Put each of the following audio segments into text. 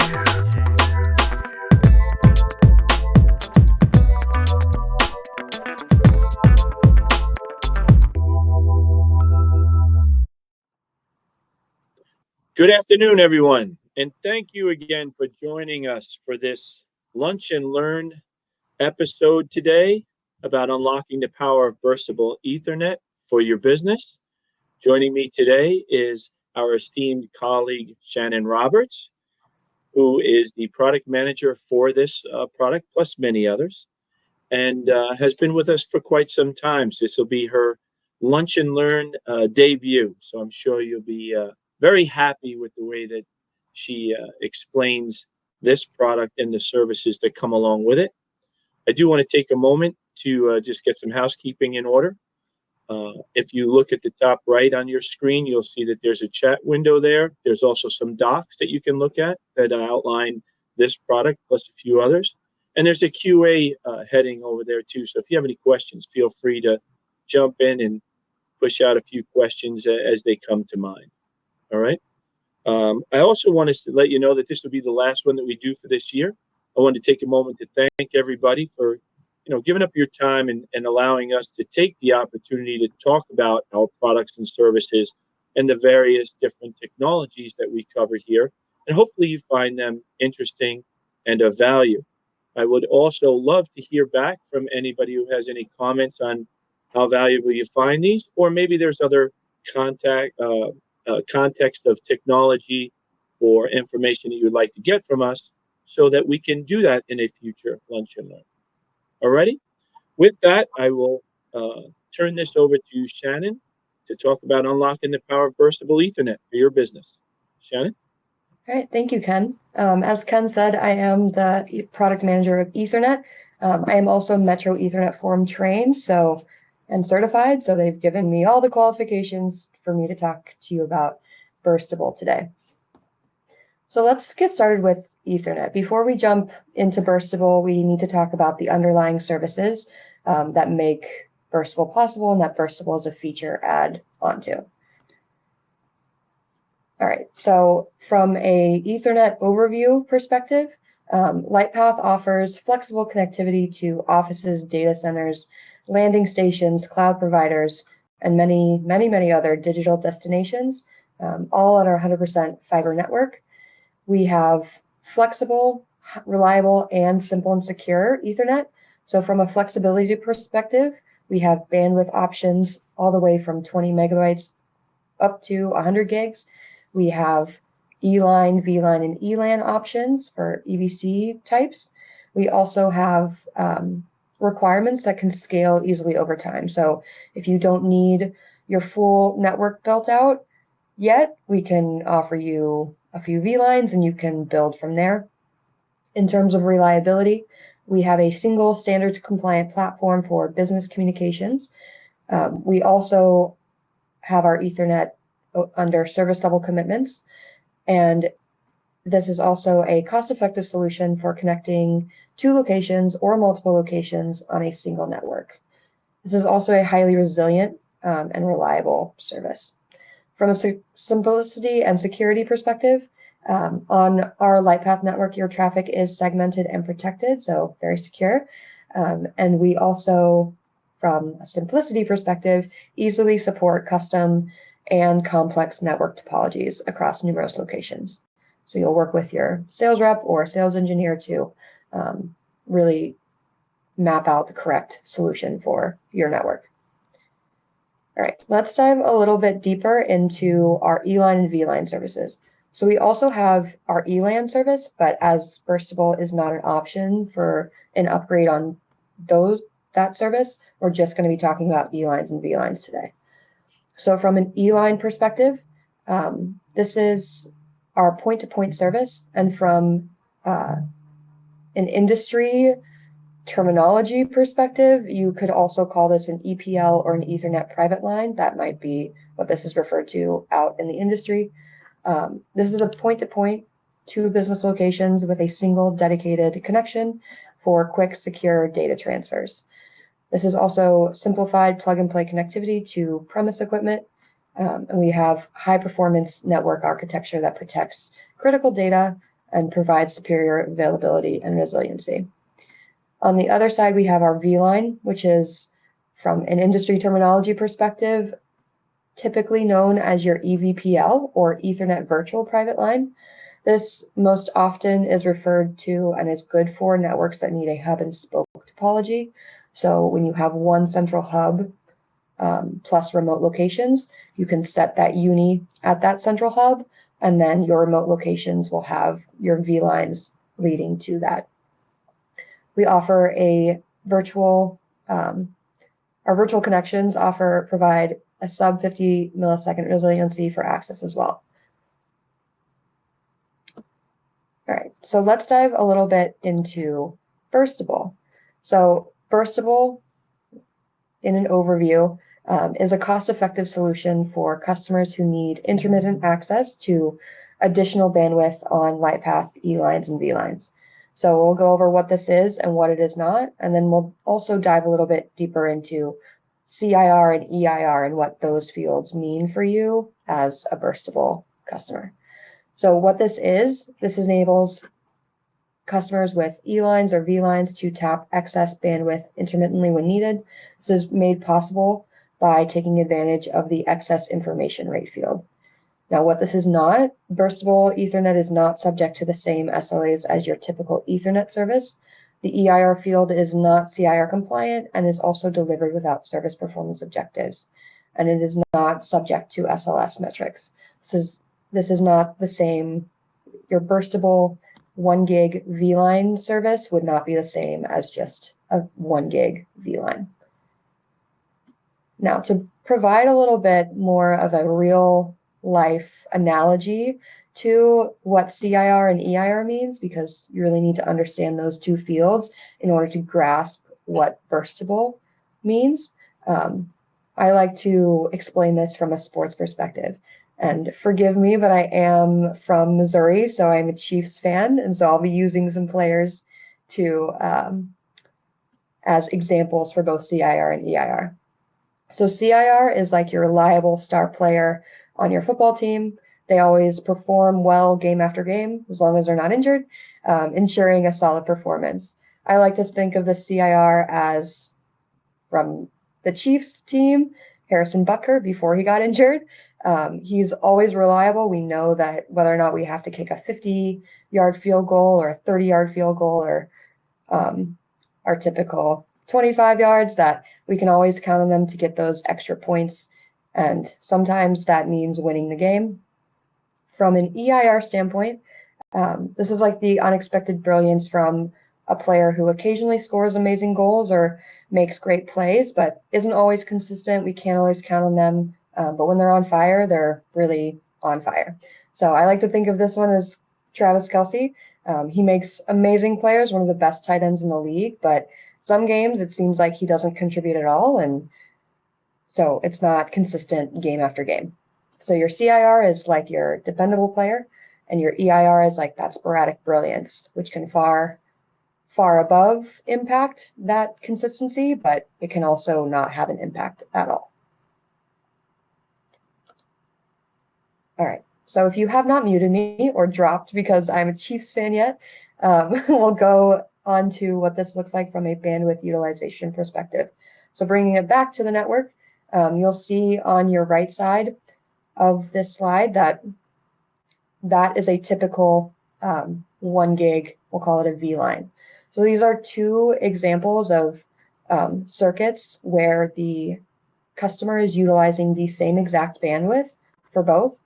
Good afternoon, everyone, and thank you again for joining us for this Lunch and Learn episode today about unlocking the power of burstable Ethernet for your business. Joining me today is our esteemed colleague, Shannon Roberts, who is the product manager for this product, plus many others, and has been with us for quite some time. So this will be her Lunch and Learn debut, so I'm sure you'll be very happy with the way that she explains this product and the services that come along with it. I do want to take a moment to just get some housekeeping in order. If you look at the top right on your screen, you'll see that there's a chat window there. There's also some docs that you can look at that outline this product plus a few others. And there's a QA heading over there too. So if you have any questions, feel free to jump in and push out a few questions as they come to mind. All right. I also wanted to let you know that this will be the last one that we do for this year. I wanted to take a moment to thank everybody for, giving up your time and allowing us to take the opportunity to talk about our products and services and the various different technologies that we cover here. And hopefully you find them interesting and of value. I would also love to hear back from anybody who has any comments on how valuable you find these, or maybe there's other context of technology or information that you would like to get from us so that we can do that in a future Lunch and Learn. Alrighty? With that, I will turn this over to Shannon to talk about unlocking the power of burstable Ethernet for your business. Shannon? All right, thank you, Ken. As Ken said, I am the product manager of Ethernet. I am also Metro Ethernet Forum trained and certified, so they've given me all the qualifications for me to talk to you about burstable today. So let's get started with Ethernet. Before we jump into burstable, we need to talk about the underlying services that make burstable possible and that burstable is a feature add onto. All right, so from a Ethernet overview perspective, Lightpath offers flexible connectivity to offices, data centers, landing stations, cloud providers, and many, many, many other digital destinations, all on our 100% fiber network. We have flexible, reliable, and simple and secure Ethernet. So from a flexibility perspective, we have bandwidth options all the way from 20 megabytes up to 100 gigs. We have E-line, V-line, and E-LAN options for EVC types. We also have requirements that can scale easily over time. So if you don't need your full network built out yet, we can offer you a few V-lines and you can build from there. In terms of reliability, we have a single standards compliant platform for business communications. We also have our Ethernet under service level commitments. And this is also a cost-effective solution for connecting two locations or multiple locations on a single network. This is also a highly resilient and reliable service. From a simplicity and security perspective, on our Lightpath network, your traffic is segmented and protected, so very secure. And we also, from a simplicity perspective, easily support custom and complex network topologies across numerous locations. So you'll work with your sales rep or sales engineer to really map out the correct solution for your network. All right, let's dive a little bit deeper into our E-line and V-line services. So we also have our E-LAN service, but as burstable is not an option for an upgrade on that service, we're just going to be talking about E-lines and V-lines today. So from an E-line perspective, this is our point-to-point service. And from an industry terminology perspective, you could also call this an EPL or an Ethernet private line. That might be what this is referred to out in the industry. This is a point-to-point to business locations with a single dedicated connection for quick, secure data transfers. This is also simplified plug-and-play connectivity to premise equipment, and we have high-performance network architecture that protects critical data and provide superior availability and resiliency. On the other side, we have our VLine, which is, from an industry terminology perspective, typically known as your EVPL or Ethernet Virtual Private Line. This most often is referred to and is good for networks that need a hub and spoke topology. So when you have one central hub plus remote locations, you can set that UNI at that central hub, and then your remote locations will have your VLines leading to that. We offer a virtual, our virtual connections provide a sub 50 millisecond resiliency for access as well. All right, so let's dive a little bit into Burstable. So Burstable, in an overview, is a cost-effective solution for customers who need intermittent access to additional bandwidth on Lightpath E-lines and V-lines. So we'll go over what this is and what it is not, and then we'll also dive a little bit deeper into CIR and EIR and what those fields mean for you as a Burstable customer. So what this enables customers with E-lines or V-lines to tap excess bandwidth intermittently when needed. This is made possible by taking advantage of the excess information rate field. Now, what this is not, Burstable Ethernet is not subject to the same SLAs as your typical Ethernet service. The EIR field is not CIR compliant and is also delivered without service performance objectives. And it is not subject to SLS metrics. This is not the same. Your Burstable 1 gig VLine service would not be the same as just a 1 gig VLine. Now, to provide a little bit more of a real life analogy to what CIR and EIR means, because you really need to understand those two fields in order to grasp what Burstable means. I like to explain this from a sports perspective. And forgive me, but I am from Missouri, so I'm a Chiefs fan, and so I'll be using some players to as examples for both CIR and EIR. So CIR is like your reliable star player on your football team. They always perform well game after game, as long as they're not injured, ensuring a solid performance. I like to think of the CIR as, from the Chiefs team, Harrison Butker before he got injured. He's always reliable. We know that whether or not we have to kick a 50-yard field goal or a 30-yard field goal or our typical 25 yards, that we can always count on them to get those extra points. And sometimes that means winning the game. From an EIR standpoint, this is like the unexpected brilliance from a player who occasionally scores amazing goals or makes great plays, but isn't always consistent. We can't always count on them. But when they're on fire, they're really on fire. So I like to think of this one as Travis Kelce. He makes amazing players, one of the best tight ends in the league, but some games it seems like he doesn't contribute at all, and so it's not consistent game after game. So your CIR is like your dependable player, and your EIR is like that sporadic brilliance, which can far above impact that consistency, but it can also not have an impact at all. All right, so if you have not muted me or dropped because I'm a Chiefs fan yet, we'll go on to what this looks like from a bandwidth utilization perspective. So bringing it back to the network, you'll see on your right side of this slide that is a typical 1 gig, we'll call it a VLine. So these are two examples of circuits where the customer is utilizing the same exact bandwidth for both,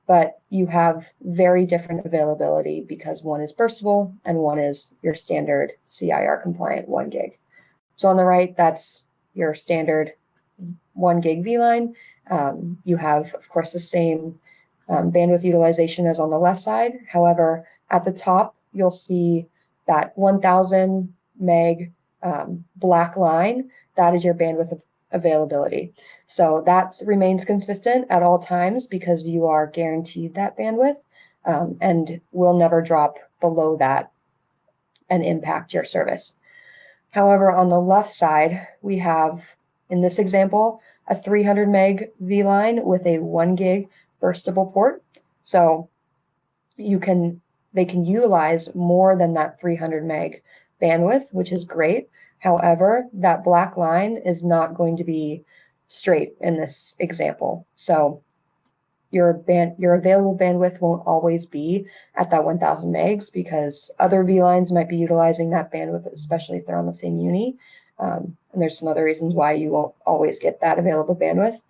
but you have very different availability because one is burstable and one is your standard CIR compliant 1 gig. So on the right, that's your standard 1 gig VLine. You have, of course, the same bandwidth utilization as on the left side. However, at the top, you'll see that 1000 meg black line. That is your bandwidth availability. So that remains consistent at all times because you are guaranteed that bandwidth and will never drop below that and impact your service. However, on the left side, we have, in this example, a 300 meg VLine with a 1 gig burstable port. So they can utilize more than that 300 meg bandwidth, which is great. However, that black line is not going to be straight in this example. So your available bandwidth won't always be at that 1000 megs because other VLANs might be utilizing that bandwidth, especially if they're on the same uni. And there's some other reasons why you won't always get that available bandwidth.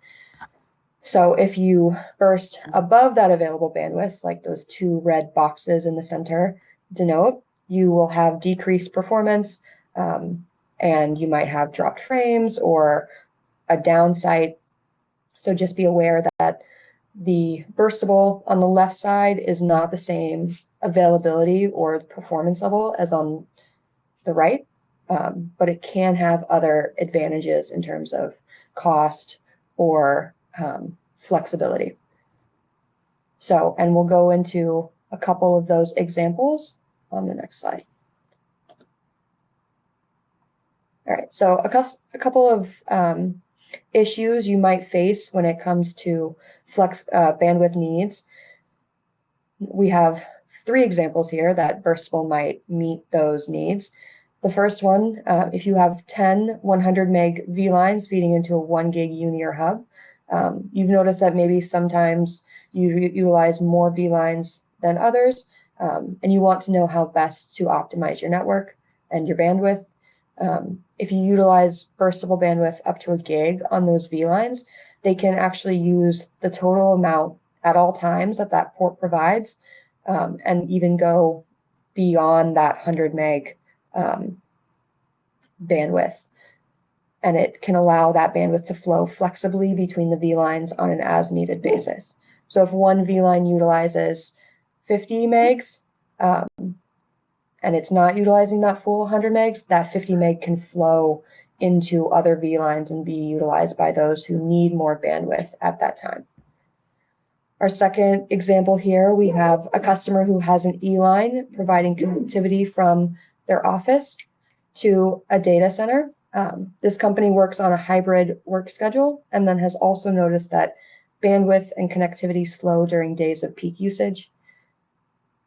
So if you burst above that available bandwidth, like those two red boxes in the center denote, you will have decreased performance, and you might have dropped frames or a down site. So just be aware that the burstable on the left side is not the same availability or performance level as on the right, but it can have other advantages in terms of cost or flexibility. So, and we'll go into a couple of those examples on the next slide. All right, so a couple of issues you might face when it comes to bandwidth needs. We have 3 examples here that burstable might meet those needs. The first one, if you have 10 100 meg VLines feeding into a 1 gig uni or hub, you've noticed that maybe sometimes you utilize more VLines than others, and you want to know how best to optimize your network and your bandwidth. If you utilize burstable bandwidth up to a gig on those VLines, they can actually use the total amount at all times that that port provides, and even go beyond that 100 meg bandwidth. And it can allow that bandwidth to flow flexibly between the VLines on an as-needed basis. So if one VLine utilizes 50 megs, and it's not utilizing that full 100 megs, that 50 meg can flow into other VLines and be utilized by those who need more bandwidth at that time. Our second example here, we have a customer who has an E-line providing connectivity from their office to a data center. This company works on a hybrid work schedule and then has also noticed that bandwidth and connectivity slow during days of peak usage.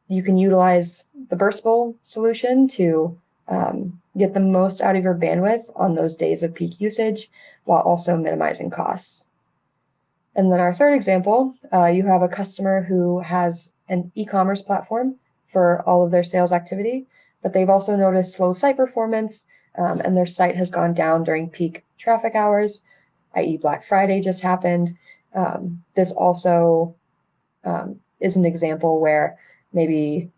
You can utilize the burstable solution to get the most out of your bandwidth on those days of peak usage while also minimizing costs. And then our third example, you have a customer who has an e-commerce platform for all of their sales activity, but they've also noticed slow site performance, and their site has gone down during peak traffic hours, i.e. Black Friday just happened. This also is an example where maybe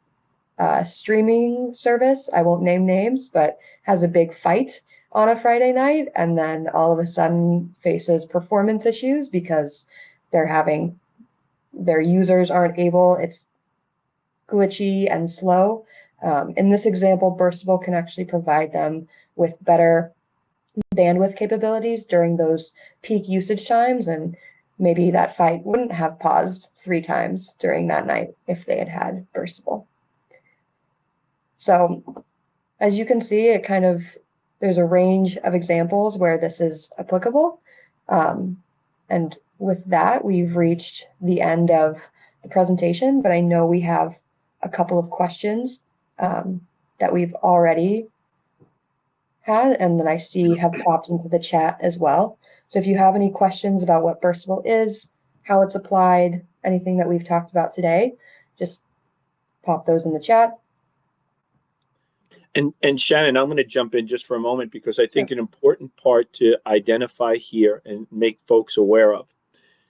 a streaming service, I won't name names, but has a big fight on a Friday night and then all of a sudden faces performance issues because their users aren't able, it's glitchy and slow. In this example, burstable can actually provide them with better bandwidth capabilities during those peak usage times, and maybe that fight wouldn't have paused 3 times during that night if they had had burstable. So as you can see, there's a range of examples where this is applicable. And with that, we've reached the end of the presentation, but I know we have a couple of questions that we've already had and that I see have popped into the chat as well. So if you have any questions about what burstable is, how it's applied, anything that we've talked about today, just pop those in the chat. And Shannon, I'm going to jump in just for a moment because I think an important part to identify here and make folks aware of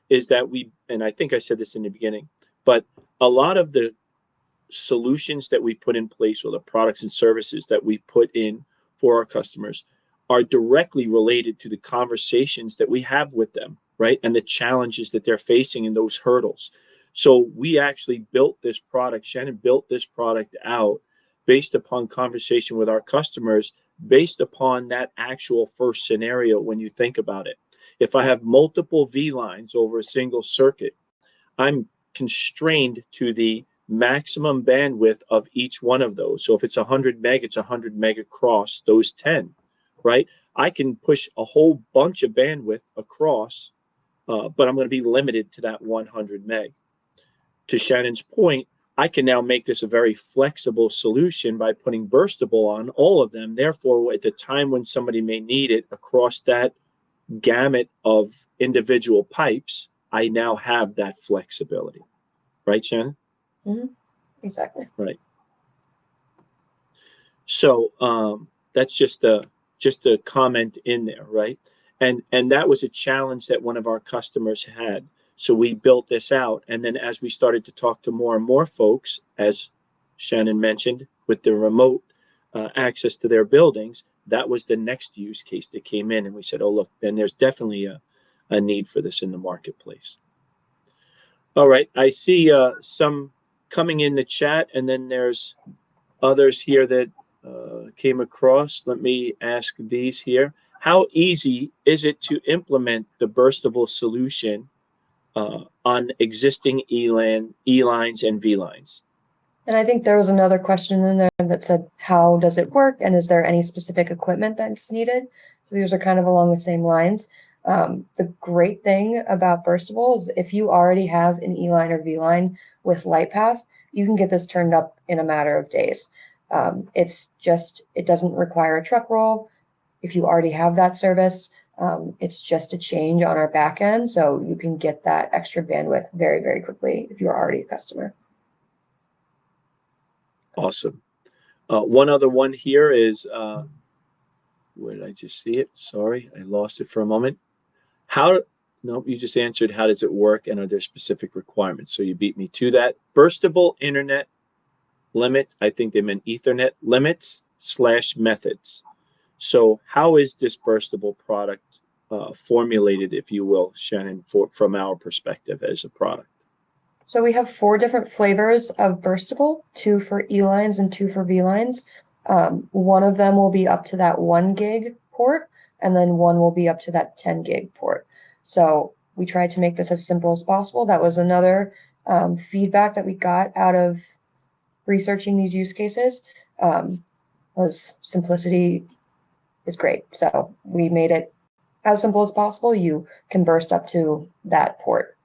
is that and I think I said this in the beginning, but a lot of the solutions that we put in place or the products and services that we put in for our customers are directly related to the conversations that we have with them, right? And the challenges that they're facing and those hurdles. So we actually built this product, Shannon built this product out based upon conversation with our customers, based upon that actual first scenario when you think about it. If I have multiple VLines over a single circuit, I'm constrained to the maximum bandwidth of each one of those. So if it's 100 meg, it's 100 meg across those 10, right? I can push a whole bunch of bandwidth across, but I'm going to be limited to that 100 meg. To Shannon's point, I can now make this a very flexible solution by putting burstable on all of them. Therefore, at the time when somebody may need it across that gamut of individual pipes, I now have that flexibility. Right, Shannon? Mm-hmm. Exactly. Right. So that's just a comment in there, right? And that was a challenge that one of our customers had. So we built this out, and then as we started to talk to more and more folks, as Shannon mentioned, with the remote access to their buildings, that was the next use case that came in, and we said, oh look, then there's definitely a need for this in the marketplace. All right, I see some coming in the chat, and then there's others here that came across. Let me ask these here. How easy is it to implement the burstable solution on existing E-lines and V-lines? And I think there was another question in there that said, how does it work? And is there any specific equipment that's needed? So these are kind of along the same lines. The great thing about Burstable is if you already have an E-line or V-line with Lightpath, you can get this turned up in a matter of days. It doesn't require a truck roll. If you already have that service, it's just a change on our back end. So you can get that extra bandwidth very, very quickly if you're already a customer. Awesome. One other one here is, where did I just see it? Sorry, I lost it for a moment. Nope, you just answered how does it work and are there specific requirements? So you beat me to that. Burstable internet limits, I think they meant Ethernet limits / methods. So how is this burstable product formulated, if you will, Shannon, from our perspective as a product? So we have 4 different flavors of burstable, 2 for E-lines and 2 for V-lines. One of them will be up to that 1 gig port, and then one will be up to that 10 gig port. So we tried to make this as simple as possible. That was another feedback that we got out of researching these use cases, was simplicity is great. So we made it as simple as possible. You can burst up to that port.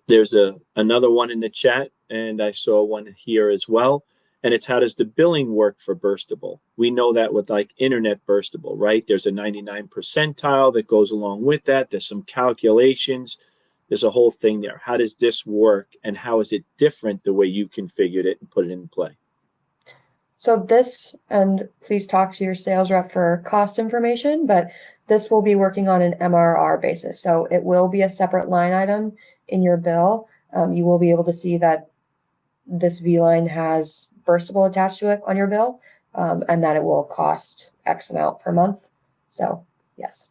There's another one in the chat, and I saw one here as well. And it's how does the billing work for burstable? We know that with like internet burstable, right? There's a 99 percentile that goes along with that. There's some calculations. There's a whole thing there. How does this work, and how is it different the way you configured it and put it in play? So this, and please talk to your sales rep for cost information, but this will be working on an MRR basis. So it will be a separate line item in your bill. You will be able to see that this V-line has burstable attached to it on your bill, and that it will cost X amount per month. So yes.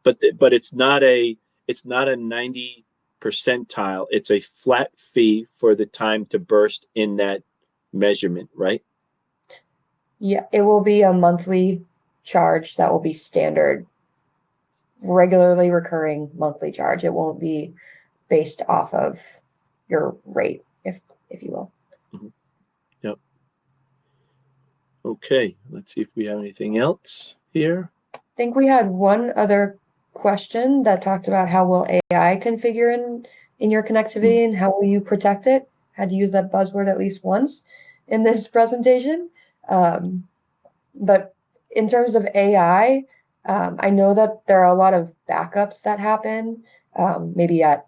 But it's not a 90 percentile. It's a flat fee for the time to burst in that measurement, right? Yeah, it will be a monthly charge that will be standard, regularly recurring monthly charge. It won't be based off of your rate, if you will. Mm-hmm. Yep. Okay, let's see if we have anything else here. I think we had one other question that talked about how will AI configure in your connectivity and how will you protect it? Had to use that buzzword at least once in this presentation. But in terms of AI, I know that there are a lot of backups that happen, maybe at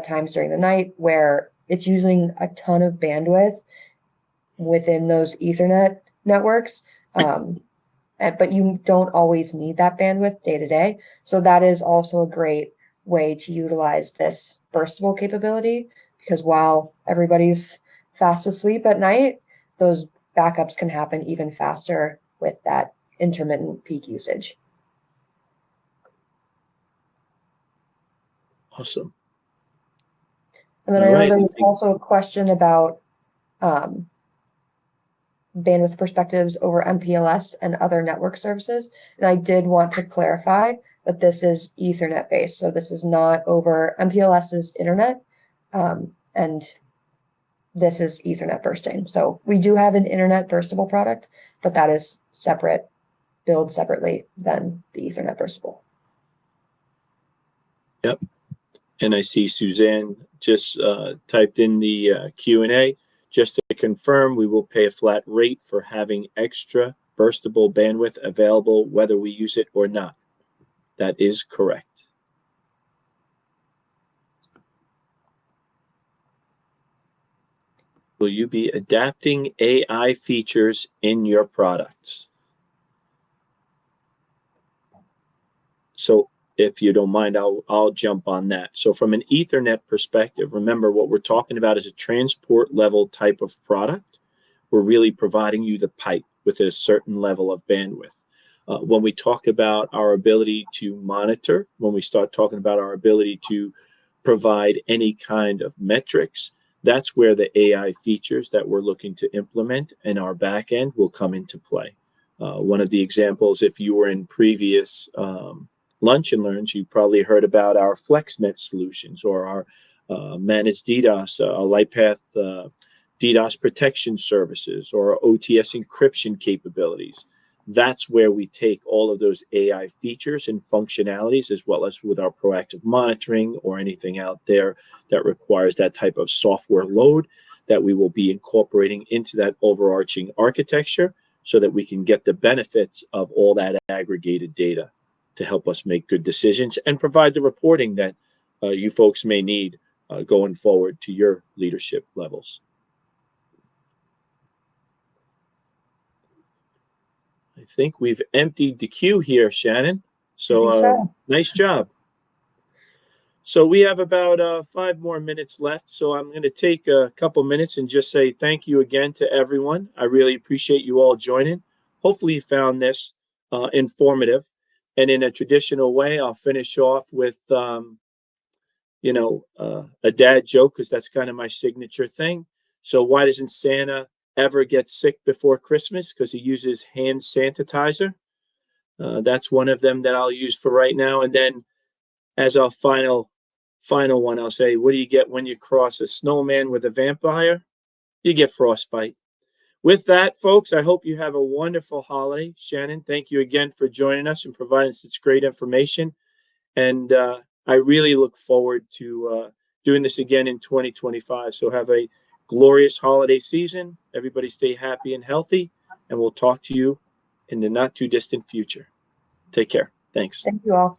times during the night where it's using a ton of bandwidth within those Ethernet networks. But you don't always need that bandwidth day to day. So that is also a great way to utilize this burstable capability, because while everybody's fast asleep at night, those backups can happen even faster with that intermittent peak usage. Awesome. And then I know there was also a question about bandwidth perspectives over MPLS and other network services. And I did want to clarify that this is Ethernet based. So this is not over MPLS's internet. And this is Ethernet bursting. So we do have an internet burstable product, but that is separate, billed separately than the Ethernet burstable. Yep. And I see Suzanne just typed in the Q&A. Just to confirm, we will pay a flat rate for having extra burstable bandwidth available, whether we use it or not. That is correct. Will you be adapting AI features in your products? So if you don't mind, I'll jump on that. So from an Ethernet perspective, remember what we're talking about is a transport level type of product. We're really providing you the pipe with a certain level of bandwidth. When we talk about our ability to monitor, when we start talking about our ability to provide any kind of metrics, that's where the AI features that we're looking to implement in our back end will come into play. One of the examples, if you were in previous lunch and learns, you probably heard about our FlexNet solutions or our managed DDoS, Lightpath DDoS protection services, or OTS encryption capabilities. That's where we take all of those AI features and functionalities, as well as with our proactive monitoring or anything out there that requires that type of software load, that we will be incorporating into that overarching architecture so that we can get the benefits of all that aggregated data to help us make good decisions and provide the reporting that you folks may need going forward to your leadership levels. I think we've emptied the queue here, Shannon. So, nice job. So we have about 5 more minutes left. So I'm going to take a couple minutes and just say thank you again to everyone. I really appreciate you all joining. Hopefully you found this informative. And in a traditional way, I'll finish off with, a dad joke, because that's kind of my signature thing. So why doesn't Santa ever get sick before Christmas? Because he uses hand sanitizer. That's one of them that I'll use for right now. And then as our final one, I'll say, what do you get when you cross a snowman with a vampire? You get frostbite. With that, folks, I hope you have a wonderful holiday. Shannon, thank you again for joining us and providing such great information. And I really look forward to doing this again in 2025. So have a glorious holiday season. Everybody stay happy and healthy, and we'll talk to you in the not too distant future. Take care. Thanks. Thank you all.